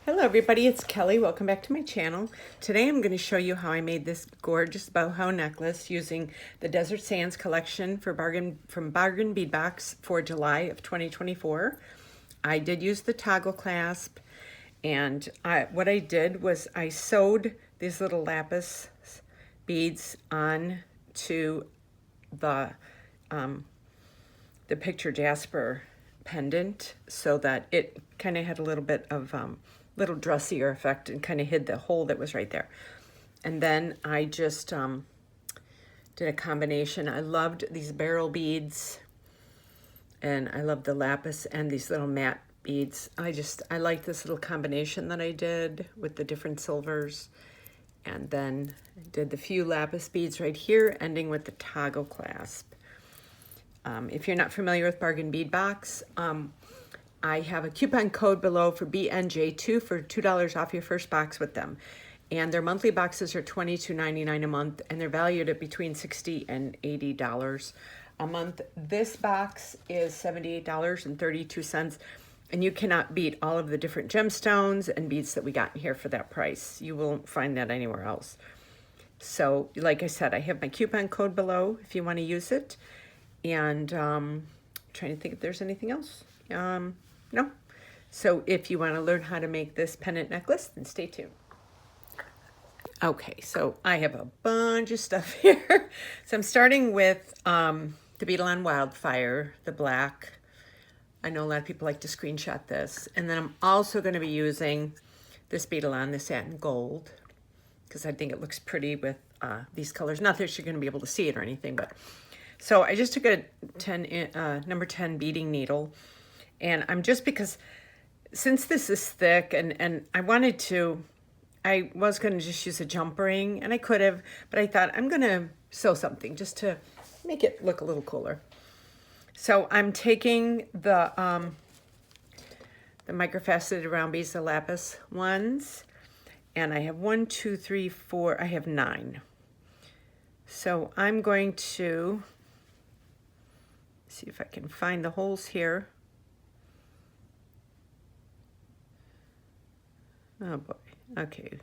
Hello everybody, it's Kelly. Welcome back to my channel. Today I'm going to show you how I made this gorgeous boho necklace using the Desert Sands collection from Bargain Bead Box for July of 2024. I did use the toggle clasp, and what I did was I sewed these little lapis beads on to the picture jasper pendant so that it kind of had a little bit of little dressier effect and kind of hid the hole that was right there. And then I just did a combination. I loved these barrel beads, and I love the lapis and these little matte beads. I like this little combination that I did with the different silvers, and then did the few lapis beads right here, ending with the toggle clasp. If you're not familiar with Bargain Bead Box, I have a coupon code below for BNJ2 for $2 off your first box with them. And their monthly boxes are $22.99 a month, and they're valued at between $60 and $80 a month. This box is $78.32, and you cannot beat all of the different gemstones and beads that we got in here for that price. You won't find that anywhere else. So, like I said, I have my coupon code below if you want to use it. And trying to think if there's anything else. No. So if you want to learn how to make this pendant necklace, then stay tuned. Okay, so I have a bunch of stuff here. So I'm starting with the Beadle on Wildfire, the black. I know a lot of people like to screenshot this. And then I'm also going to be using this Beadle on the satin gold, because I think it looks pretty with these colors. Not that you're going to be able to see it or anything, but... So I just took a number 10 beading needle, and I'm just, because since this is thick and I was going to just use a jump ring, and I could have, but I thought I'm going to sew something just to make it look a little cooler. So I'm taking the microfaceted round beads, the lapis ones, and I have 1, 2, 3, 4, I have 9. So I'm going to see if I can find the holes here. Oh boy, okay.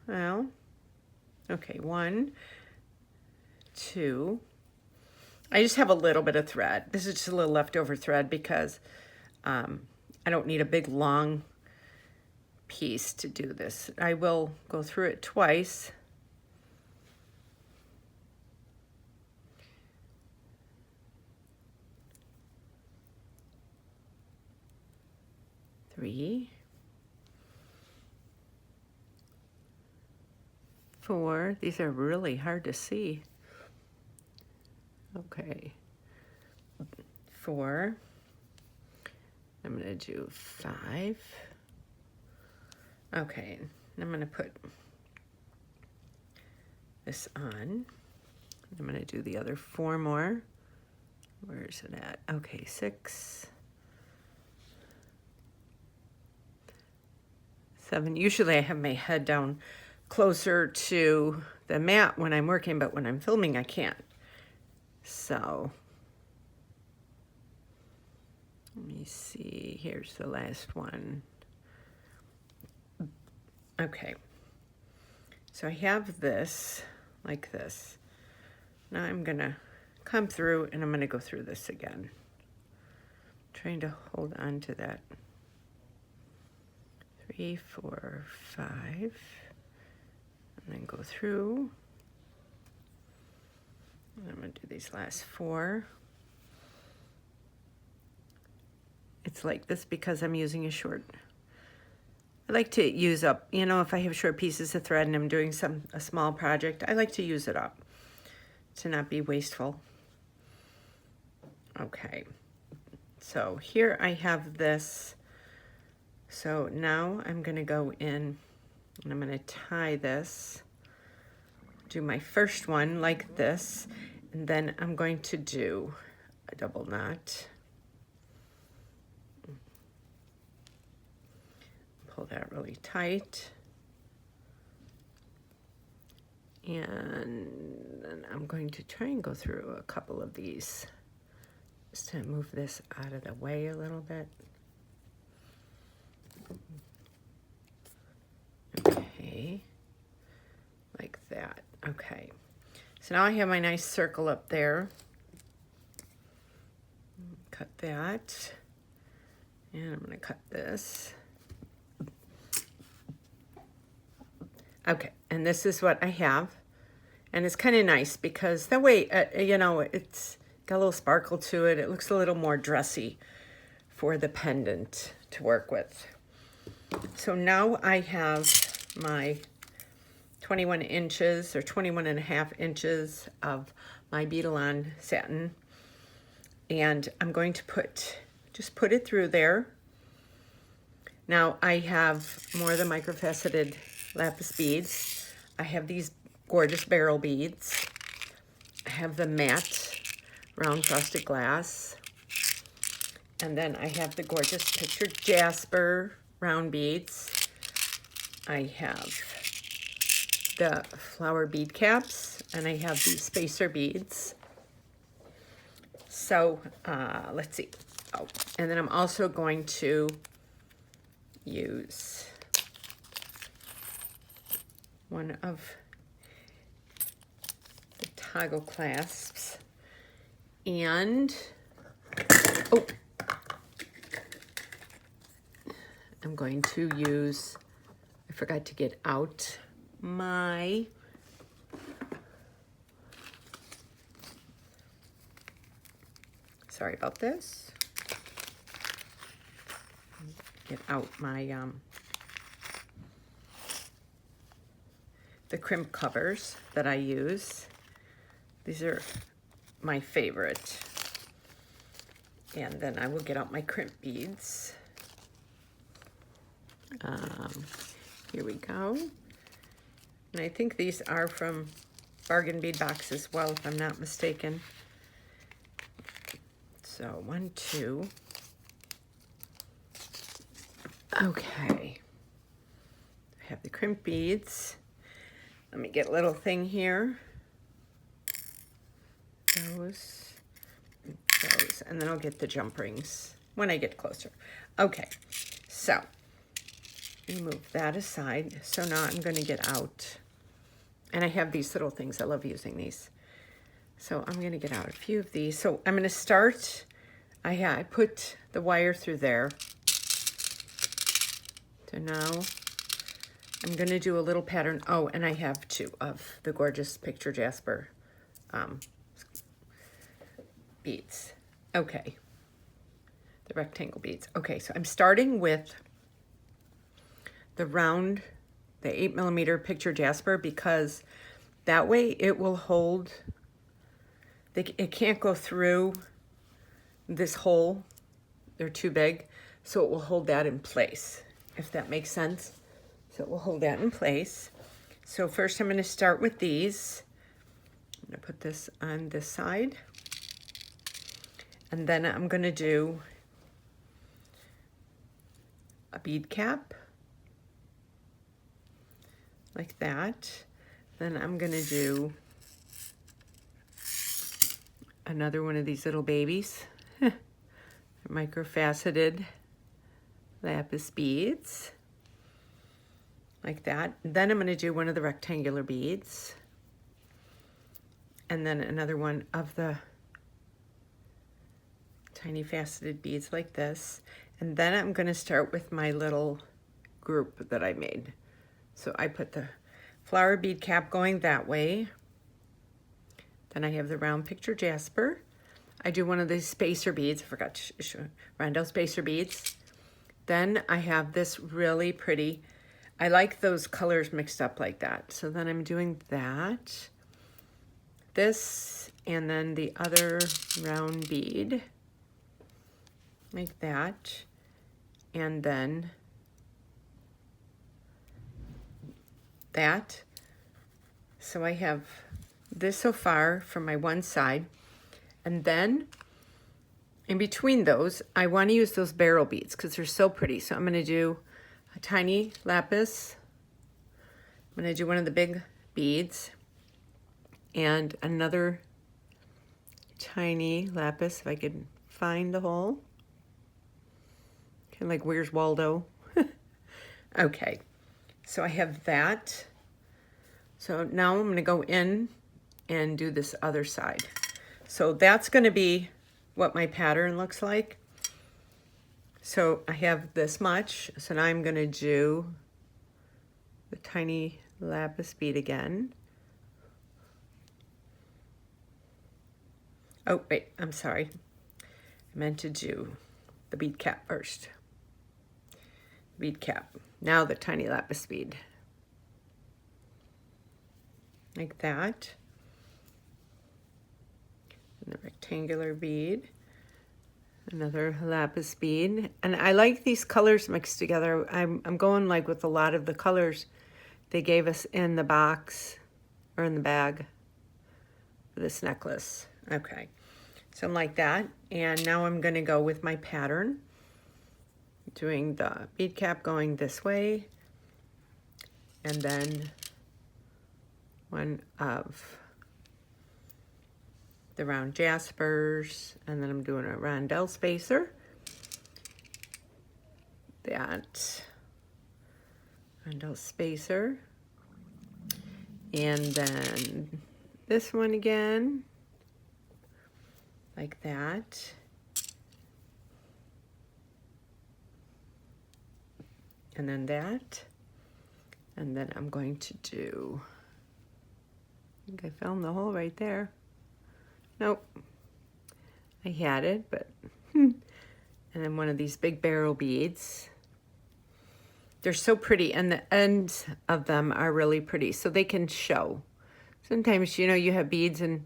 Well, okay, 1, 2. I just have a little bit of thread. This is just a little leftover thread because I don't need a big long piece to do this. I will go through it twice. Three, 4. These are really hard to see. Okay. 4. I'm going to do 5. Okay. I'm going to put this on. I'm going to do the other 4 more. Where is it at? Okay, 6. 7. Usually I have my head down closer to the mat when I'm working, but when I'm filming I can't. So let me see, here's the last one. Okay, so I have this like this. Now I'm gonna come through and I'm gonna go through this again, trying to hold on to that. 3, 4, 5, and then go through. And I'm going to do these last 4. It's like this because I'm using a short. I like to use up, you know, if I have short pieces of thread and I'm doing a small project, I like to use it up to not be wasteful. Okay, so here I have this So now I'm going to go in and I'm going to tie this, do my first one like this, and then I'm going to do a double knot. Pull that really tight. And then I'm going to try and go through a couple of these just to move this out of the way a little bit. Okay, like that. Okay, so now I have my nice circle up there. Cut that, and I'm going to cut this. Okay, and this is what I have, and it's kind of nice because that way, you know, it's got a little sparkle to it. It looks a little more dressy for the pendant to work with. So now I have my 21 inches or 21.5 inches of my Beadalon satin, and I'm going to just put it through there. Now I have more of the microfaceted lapis beads. I have these gorgeous barrel beads. I have the matte round frosted glass. And then I have the gorgeous pictured jasper round beads. I have the flower bead caps, and I have these spacer beads. So let's see. Oh, and then I'm also going to use one of the toggle clasps, and oh, I'm going to use, I forgot to get out my sorry about this. Get out my the crimp covers that I use. These are my favorite. And then I will get out my crimp beads. Here we go. And I think these are from Bargain Bead Box as well, if I'm not mistaken. So 1, 2. Okay. I have the crimp beads. Let me get a little thing here. Those, and then I'll get the jump rings when I get closer. Okay, so move that aside. So now I'm going to get out, and I have these little things. I love using these. So I'm going to get out a few of these. So I'm going to start. I put the wire through there. So now I'm going to do a little pattern. Oh, and I have 2 of the gorgeous picture jasper beads. Okay, the rectangle beads. Okay, so I'm starting with the round, the 8mm picture jasper, because that way it will hold, it can't go through this hole. They're too big, so it will hold that in place, if that makes sense. So it will hold that in place. So first I'm going to start with these. I'm going to put this on this side. And then I'm going to do a bead cap, like that. Then I'm going to do another one of these little babies, microfaceted lapis beads, like that. Then I'm going to do one of the rectangular beads, and then another one of the tiny faceted beads like this. And then I'm going to start with my little group that I made. So I put the flower bead cap going that way. Then I have the round picture jasper. I do one of these spacer beads. I forgot to show roundel spacer beads. Then I have this really pretty, I like those colors mixed up like that. So then I'm doing that, this, and then the other round bead, like that. And then that. So I have this so far from my one side, and then in between those, I want to use those barrel beads because they're so pretty. So I'm going to do a tiny lapis. I'm going to do one of the big beads and another tiny lapis, if I could find the hole. Kind of like Where's Waldo? Okay, so I have that. So now I'm going to go in and do this other side. So that's going to be what my pattern looks like. So I have this much. So now I'm going to do the tiny lapis bead again. Oh, wait, I'm sorry. I meant to do the bead cap first. Bead cap. Now the tiny lapis bead. Like that. And the rectangular bead. Another lapis bead. And I like these colors mixed together. I'm going like with a lot of the colors they gave us in the box or in the bag for this necklace. Okay, so I'm like that. And now I'm going to go with my pattern, doing the bead cap going this way, and then one of the round jaspers, and then I'm doing a rondelle spacer. That rondelle spacer, and then this one again, like that. And then that. And then I'm going to do, I think I found the hole right there. Nope. I had it, but, and then one of these big barrel beads. They're so pretty, and the ends of them are really pretty, so they can show. Sometimes, you know, you have beads and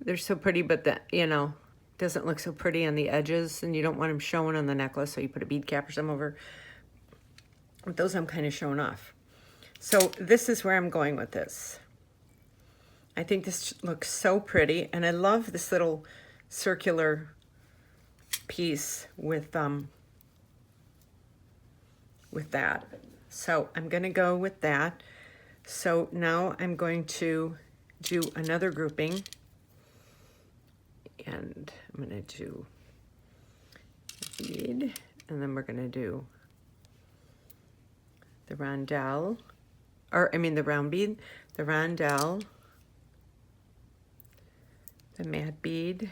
they're so pretty, but the, you know, doesn't look so pretty on the edges, and you don't want them showing on the necklace, so you put a bead cap or something over. But those I'm kind of showing off. So this is where I'm going with this. I think this looks so pretty, and I love this little circular piece with that. So I'm going to go with that. So now I'm going to do another grouping, and I'm going to do a bead, and then we're going to do the rondelle, or I mean the round bead, the rondelle, the matte bead,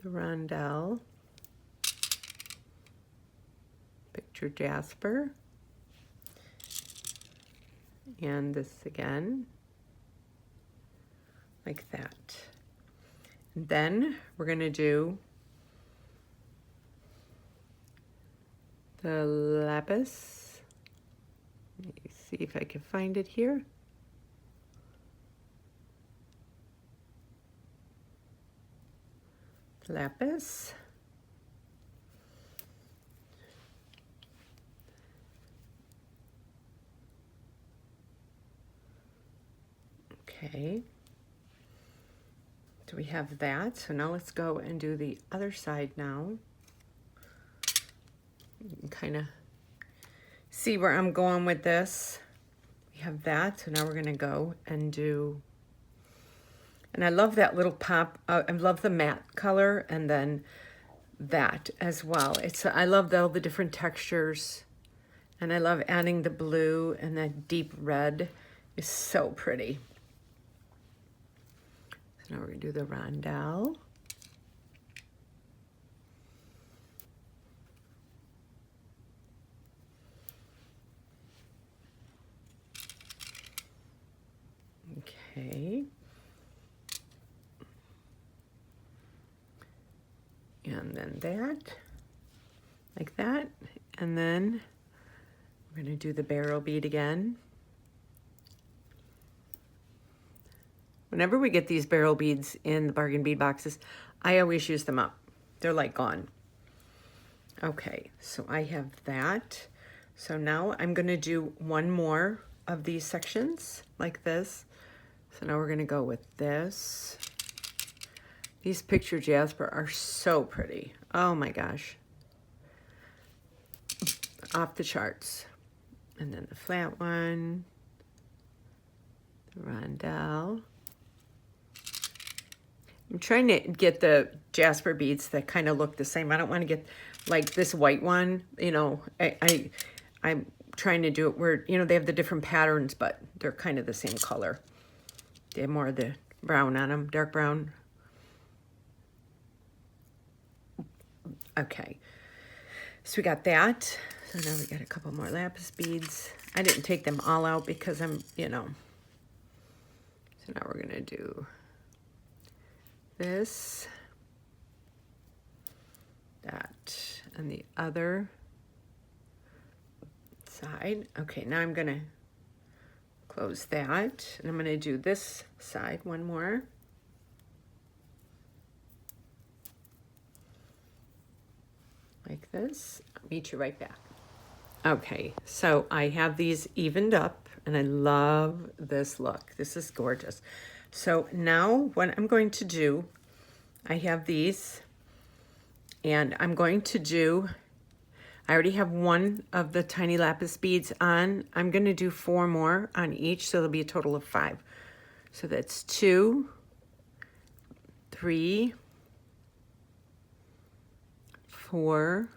the rondelle, picture jasper, and this again, like that. And then we're going to do the lapis. Let me see if I can find it here. Lapis. Okay. So we have that. So now let's go and do the other side now. You can kind of see where I'm going with this. We have that. So now we're going to go and do, and I love that little pop. I love the matte color, and then that as well. I love all the different textures, and I love adding the blue, and that deep red is so pretty. So now we're going to do the rondelle. Okay. And then that, like that. And then we're going to do the barrel bead again. Whenever we get these barrel beads in the bargain bead boxes, I always use them up. They're like gone. Okay, so I have that. So now I'm going to do one more of these sections like this. So now we're going to go with this. These picture jasper are so pretty. Oh my gosh. Off the charts. And then the flat one, the rondelle. I'm trying to get the jasper beads that kind of look the same. I don't want to get like this white one, you know, I'm trying to do it where, you know, they have the different patterns, but they're kind of the same color. They have more of the brown on them, dark brown. Okay, so we got that. So now we got a couple more lapis beads. I didn't take them all out because I'm, you know. So now we're gonna do this, that, and the other side. Okay, now I'm gonna close that, and I'm gonna do this side one more. Like this. I'll meet you right back. Okay, so I have these evened up, and I love this look. This is gorgeous. So now what I'm going to do, I have these, and I'm going to do, I already have one of the tiny lapis beads on. I'm going to do 4 more on each, so there'll be a total of 5. So that's 2, 3, 4,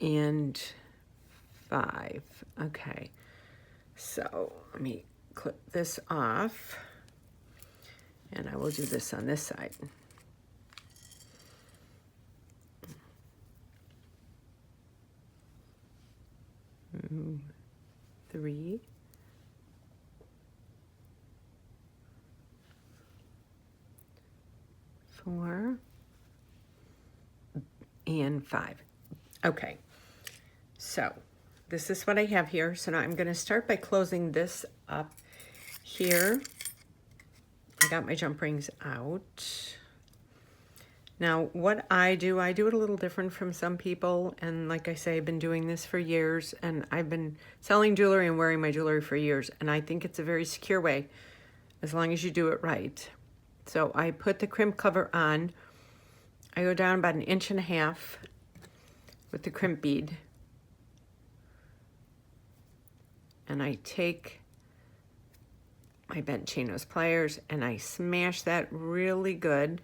and 5. Okay, so let me clip this off, and I will do this on this side. 3, 4, and 5. Okay, so this is what I have here. So now I'm going to start by closing this up here. I got my jump rings out. Now what I do it a little different from some people, and like I say, I've been doing this for years, and I've been selling jewelry and wearing my jewelry for years, and I think it's a very secure way as long as you do it right. So I put the crimp cover on. I go down about 1.5 inches with the crimp bead, and I take my bent chain nose pliers and I smash that really good.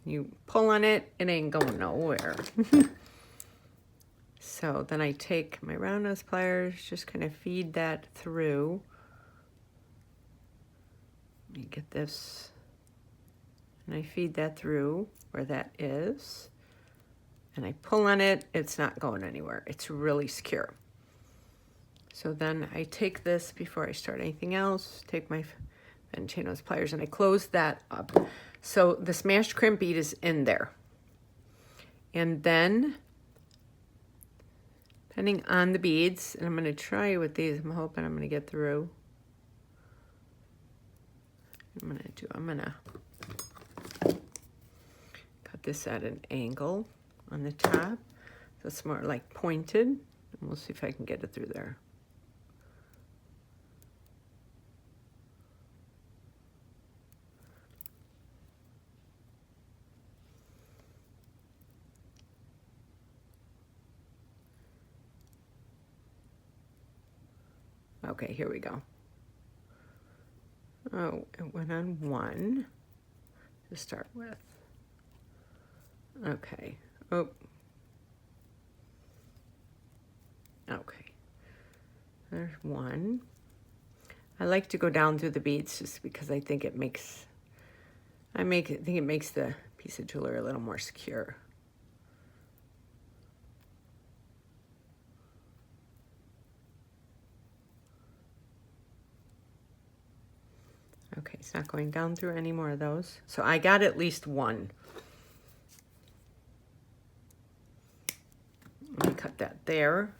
You pull on it, it ain't going nowhere. So then I take my round nose pliers, just kind of feed that through. Let me get this, and I feed that through where that is, and I pull on it, it's not going anywhere. It's really secure. So then I take this before I start anything else, take my bent chain nose pliers, and I close that up. So the smashed crimp bead is in there. And then, depending on the beads, and I'm going to try with these, I'm hoping I'm going to get through. I'm going to cut this at an angle on the top. So it's more like pointed. And we'll see if I can get it through there. Okay, here we go. Oh, it went on 1 to start with. Okay. Oh. Okay. There's 1. I like to go down through the beads just because I think it makes, I think it makes the piece of jewelry a little more secure. Okay, it's not going down through any more of those. So I got at least 1. Let me cut that there.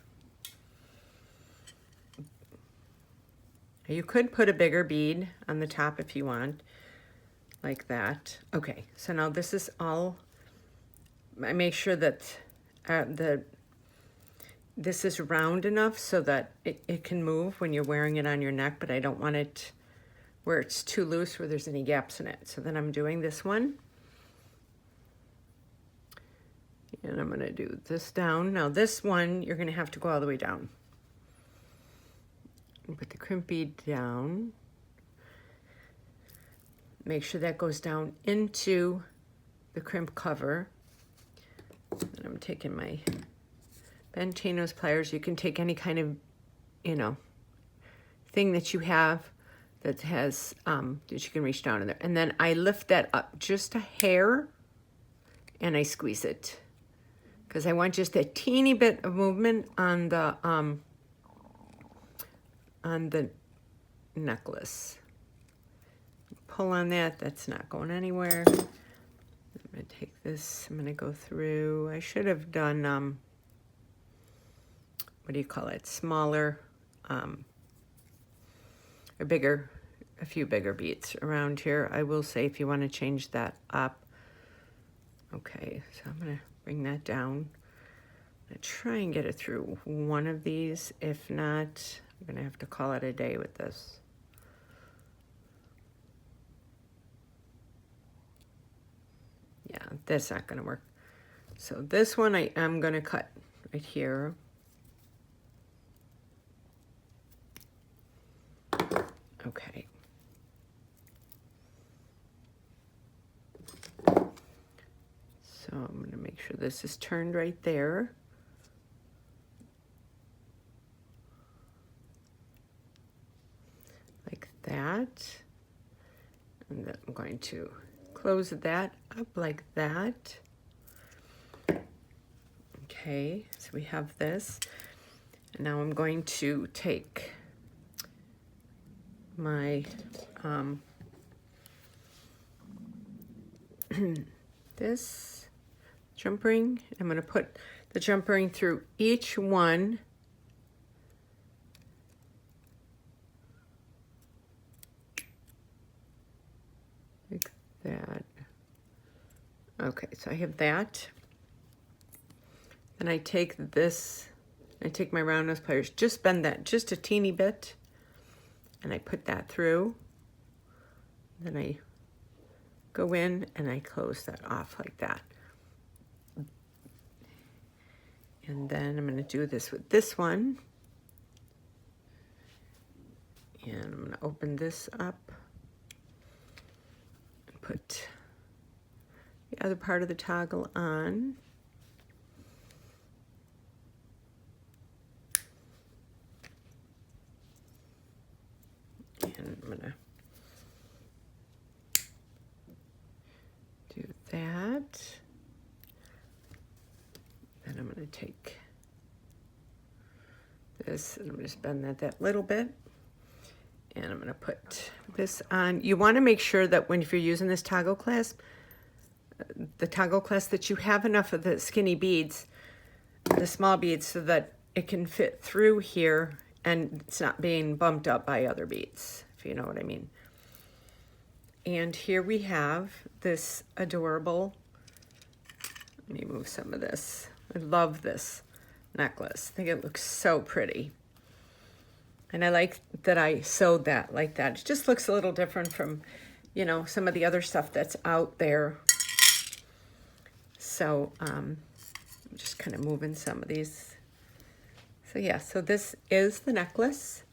You could put a bigger bead on the top if you want, like that. Okay, so now this is all I make sure that this is round enough so that it can move when you're wearing it on your neck, but I don't want it where it's too loose where there's any gaps in it. So then I'm doing this one. And I'm gonna do this down. Now this one, you're gonna have to go all the way down. And put the crimp bead down. Make sure that goes down into the crimp cover. And I'm taking my Ben pliers. You can take any kind of, you know, thing that you have that has, that you can reach down in there. And then I lift that up just a hair and I squeeze it. Because I want just a teeny bit of movement on the necklace. Pull on that, that's not going anywhere. I'm gonna take this, I'm gonna go through, I should have done, what do you call it, smaller, or bigger, a few bigger beads around here. I will say if you wanna change that up. Okay, so I'm gonna bring that down. I'm gonna try and get it through one of these. If not, I'm gonna have to call it a day with this. Yeah, that's not gonna work. So this one I am gonna cut right here. Okay. So I'm gonna make sure this is turned right there. Like that. And then I'm going to close that up like that. Okay, so we have this. And now I'm going to take my this jump ring. I'm going to put the jump ring through each one. Like that. Okay, so I have that. Then I take this, I take my round nose pliers, just bend that just a teeny bit, and I put that through. Then I go in and I close that off like that. And then I'm going to do this with this one. And I'm going to open this up. And put the other part of the toggle on. And I'm going to do that. Then I'm going to take this and I'm going to bend that little bit. And I'm going to put this on. You want to make sure that if you're using this toggle clasp, that you have enough of the skinny beads, the small beads, so that it can fit through here and it's not being bumped up by other beads, if you know what I mean. And here we have this adorable, let me move some of this. I love this necklace. I think it looks so pretty. And I like that I sewed that like that. It just looks a little different from, you know, some of the other stuff that's out there. So I'm just kind of moving some of these. So yeah, so this is the necklace.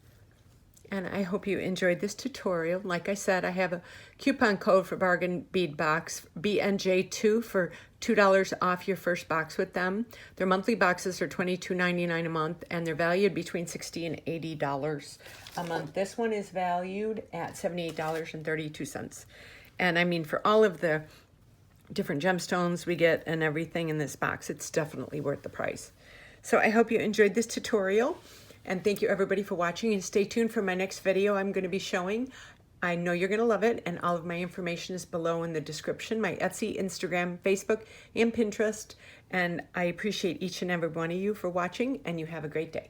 And I hope you enjoyed this tutorial. Like I said, I have a coupon code for Bargain Bead Box, BNJ2, for $2 off your first box with them. Their monthly boxes are $22.99 a month, and they're valued between $60 and $80 a month. This one is valued at $78.32. And I mean, for all of the different gemstones we get and everything in this box, it's definitely worth the price. So I hope you enjoyed this tutorial. And thank you everybody for watching, and stay tuned for my next video I'm going to be showing. I know you're going to love it, and all of my information is below in the description, my Etsy, Instagram, Facebook, and Pinterest. And I appreciate each and every one of you for watching, and you have a great day.